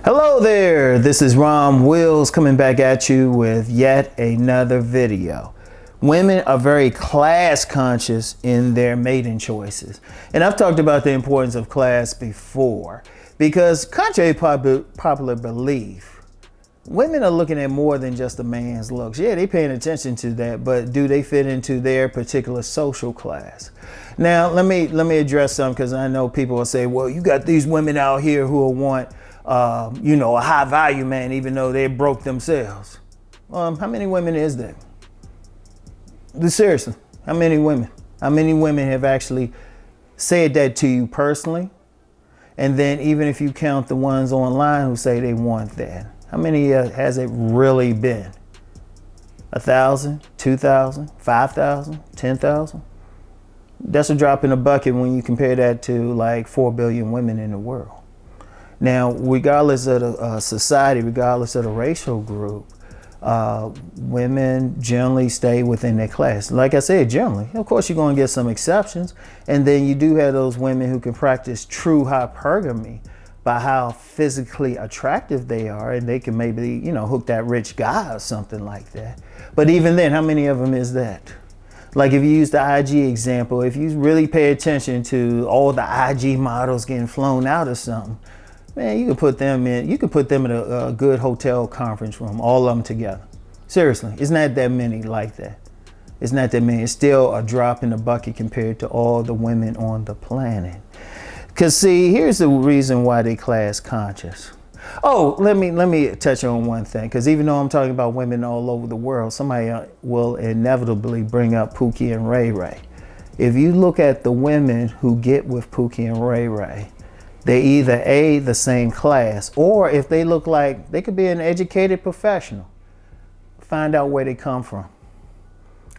Hello there, this is Rom Wills coming back at you with yet another video. Women are very class conscious in their mating choices. And I've talked about the importance of class before because contrary to popular belief, women are looking at more than just a man's looks. Yeah, they're paying attention to that, but do they fit into their particular social class? Now, let me address something because I know people will say, well, you got these women out here who will want a high value man, even though they're broke themselves. How many women is there? Seriously, how many women? How many women have actually said that to you personally? And then even if you count the ones online who say they want that, how many has it really been? 1,000, 2,000, 5,000, 10,000? That's a drop in the bucket when you compare that to like 4 billion women in the world. Now, regardless of the society, regardless of the racial group, women generally stay within their class. Like I said, generally. Of course, you're going to get some exceptions. And then you do have those women who can practice true hypergamy by how physically attractive they are. And they can maybe, hook that rich guy or something like that. But even then, how many of them is that? Like if you use the IG example, if you really pay attention to all the IG models getting flown out or something, man, you could put them in a good hotel conference room, all of them together. Seriously, it's not that many like that. It's not that many. It's still a drop in the bucket compared to all the women on the planet. Because see, here's the reason why they class conscious. Oh, let me touch on one thing, because even though I'm talking about women all over the world, somebody will inevitably bring up Pookie and Ray Ray. If you look at the women who get with Pookie and Ray Ray, they either A, the same class, or if they look like they could be an educated professional, find out where they come from.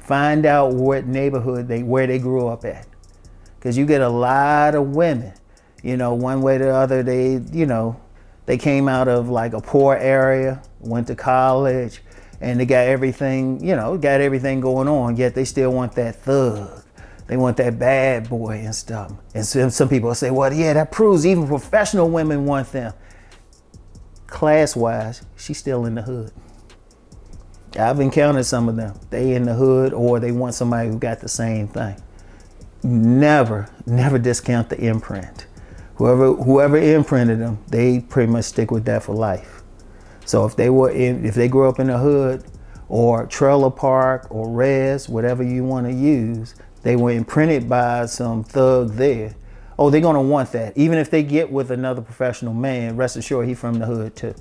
Find out what neighborhood where they grew up at. Because you get a lot of women, one way or the other, they came out of like a poor area, went to college, and they got everything, got everything going on, yet they still want that thug. They want that bad boy and stuff. And some people say, well, yeah, that proves even professional women want them. Class-wise, she's still in the hood. I've encountered some of them. They in the hood or they want somebody who got the same thing. Never discount the imprint. Whoever imprinted them, they pretty much stick with that for life. So if they grew up in the hood or trailer park or res, whatever you want to use, they were imprinted by some thug there. Oh, they're gonna want that. Even if they get with another professional man, rest assured he's from the hood too.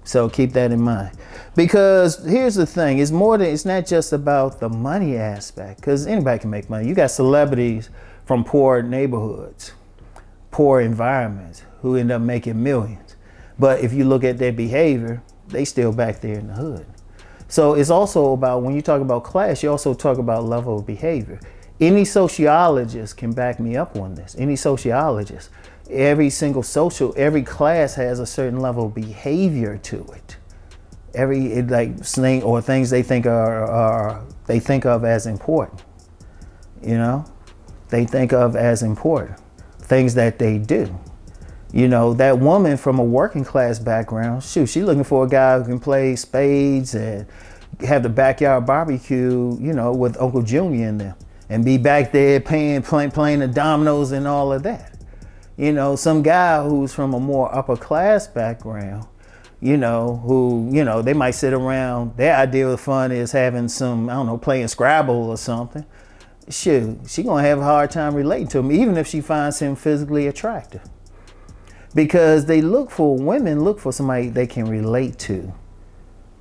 So keep that in mind. Because here's the thing, it's not just about the money aspect, because anybody can make money. You got celebrities from poor neighborhoods, poor environments, who end up making millions. But if you look at their behavior, they still back there in the hood. So it's also about, when you talk about class, you also talk about level of behavior. Any sociologist can back me up on this. Any sociologist. Every class has a certain level of behavior to it. Things they think they think of as important. They think of as important. Things that they do. That woman from a working class background, she's looking for a guy who can play spades and have the backyard barbecue, with Uncle Junior in there, and be back there playing the dominoes and all of that. Some guy who's from a more upper class background, who, they might sit around, their idea of fun is having playing Scrabble or something. She gonna have a hard time relating to him, even if she finds him physically attractive. Because women look for somebody they can relate to.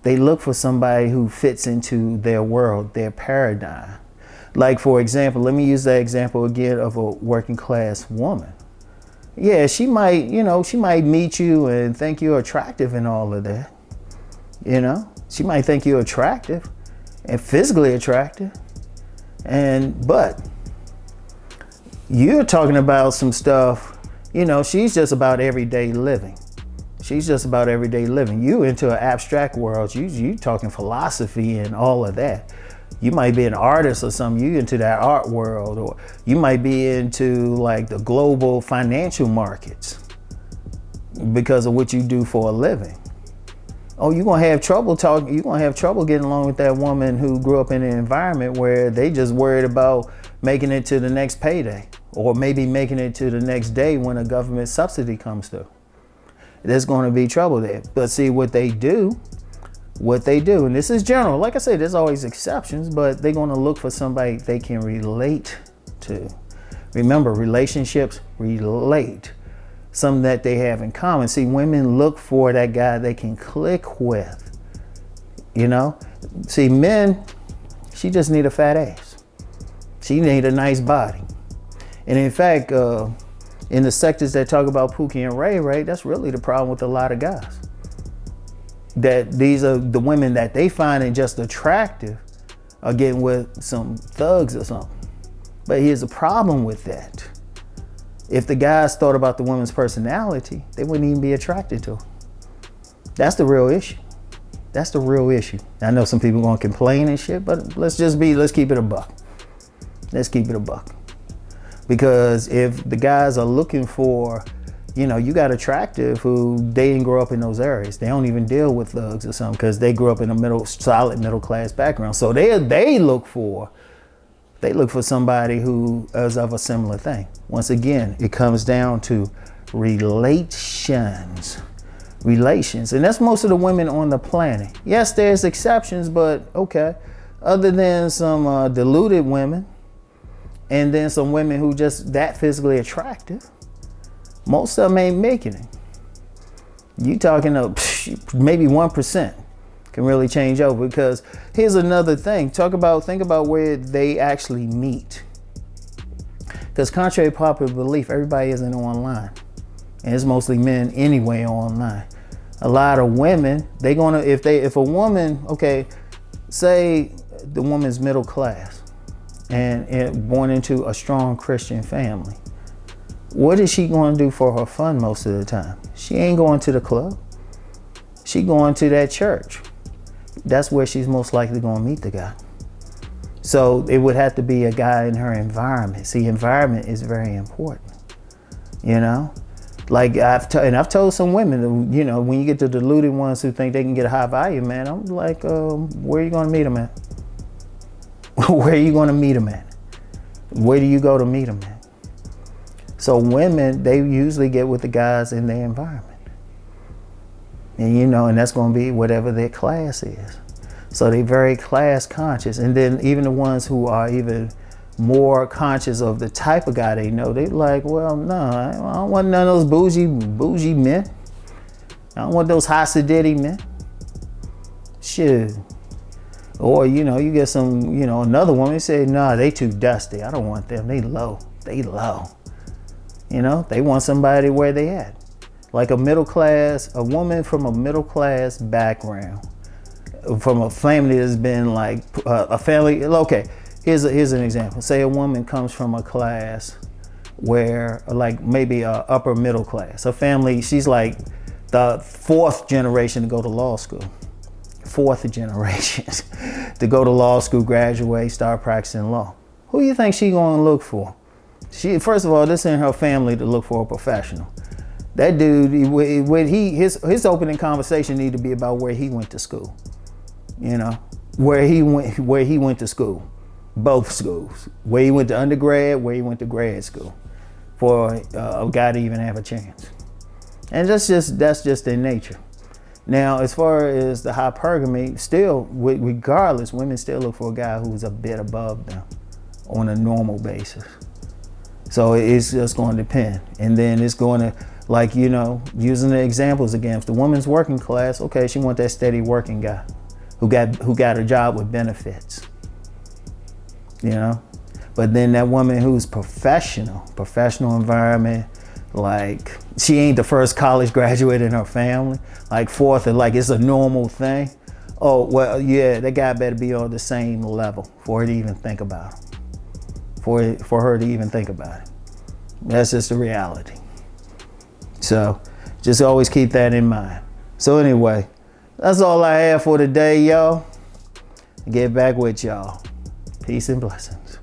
They look for somebody who fits into their world, their paradigm. Like, for example, let me use that example again of a working class woman. Yeah, she might meet you and think you're attractive and all of that. She might think you're attractive and physically attractive. But you're talking about some stuff, she's just about everyday living. You into an abstract world, you talking philosophy and all of that. You might be an artist or something, you into that art world, or you might be into like the global financial markets. because of what you do for a living. Oh, you're gonna have trouble talking. You're gonna have trouble getting along with that woman who grew up in an environment where they just worried about making it to the next payday, or maybe making it to the next day when a government subsidy comes through. There's going to be trouble there. But see, what they do, and this is general. Like I said, there's always exceptions, but they're going to look for somebody they can relate to. Remember, relationships relate. Something that they have in common. See, women look for that guy they can click with. You know? See, men, she just need a fat ass. She need a nice body. And in fact, in the sectors that talk about Pookie and Ray, that's really the problem with a lot of guys. That these are the women that they find just attractive are getting with some thugs or something. But here's the problem with that. If the guys thought about the woman's personality, they wouldn't even be attracted to her. That's the real issue. That's the real issue. I know some people gonna complain and shit, but let's keep it a buck. Let's keep it a buck. Because if the guys are looking for, you got attractive who they didn't grow up in those areas. They don't even deal with thugs or something because they grew up in a solid middle class background. So they look for somebody who is of a similar thing. Once again, it comes down to relations. And that's most of the women on the planet. Yes, there's exceptions, but okay. Other than some deluded women, and then some women who just that physically attractive, most of them ain't making it. You talking maybe 1% can really change over. Because here's another thing. Think about where they actually meet. Because contrary to popular belief, everybody isn't online. And it's mostly men anyway online. A lot of women, if a woman, okay, say the woman's middle class and born into a strong Christian family, what is she going to do for her fun most of the time? She ain't going to the club. She going to that church. That's where she's most likely going to meet the guy. So it would have to be a guy in her environment. See, environment is very important. Like I've told some women, when you get the deluded ones who think they can get a high value man, I'm like, where are you going to meet them at? Where are you going to meet them at? Where do you go to meet them at? So women, they usually get with the guys in their environment. And and that's going to be whatever their class is. So they're very class conscious. And then even the ones who are even more conscious of the type of guy they know, they're like, well, no, I don't want none of those bougie men. I don't want those high-sedity men. Shit. Or, you get some, another woman, say, nah, they too dusty. I don't want them. They low. They want somebody where they at. Like a woman from a middle class background, from a family that's been like a family. Okay, here's an example. Say a woman comes from a class where like maybe a upper middle class. A family, she's like the fourth generation to go to law school. Fourth generation to go to law school, graduate, start practicing law. Who do you think she gonna look for? First of all, this in her family to look for a professional. That dude, his opening conversation need to be about where he went to school. Where he went to school, both schools. Where he went to undergrad, where he went to grad school, for a guy to even have a chance. And that's just their nature. Now, as far as the hypergamy, still, regardless, women still look for a guy who's a bit above them on a normal basis. So it's just going to depend. And then it's going to, like, using the examples again, if the woman's working class, okay, she want that steady working guy who got a job with benefits. But then that woman who's professional environment, like she ain't the first college graduate in her family, like fourth, and like it's a normal thing. Oh, well, yeah, that guy better be on the same level for her to even think about it. For her to even think about it. That's just the reality. So just always keep that in mind. So anyway, that's all I have for today, y'all. Get back with y'all. Peace and blessings.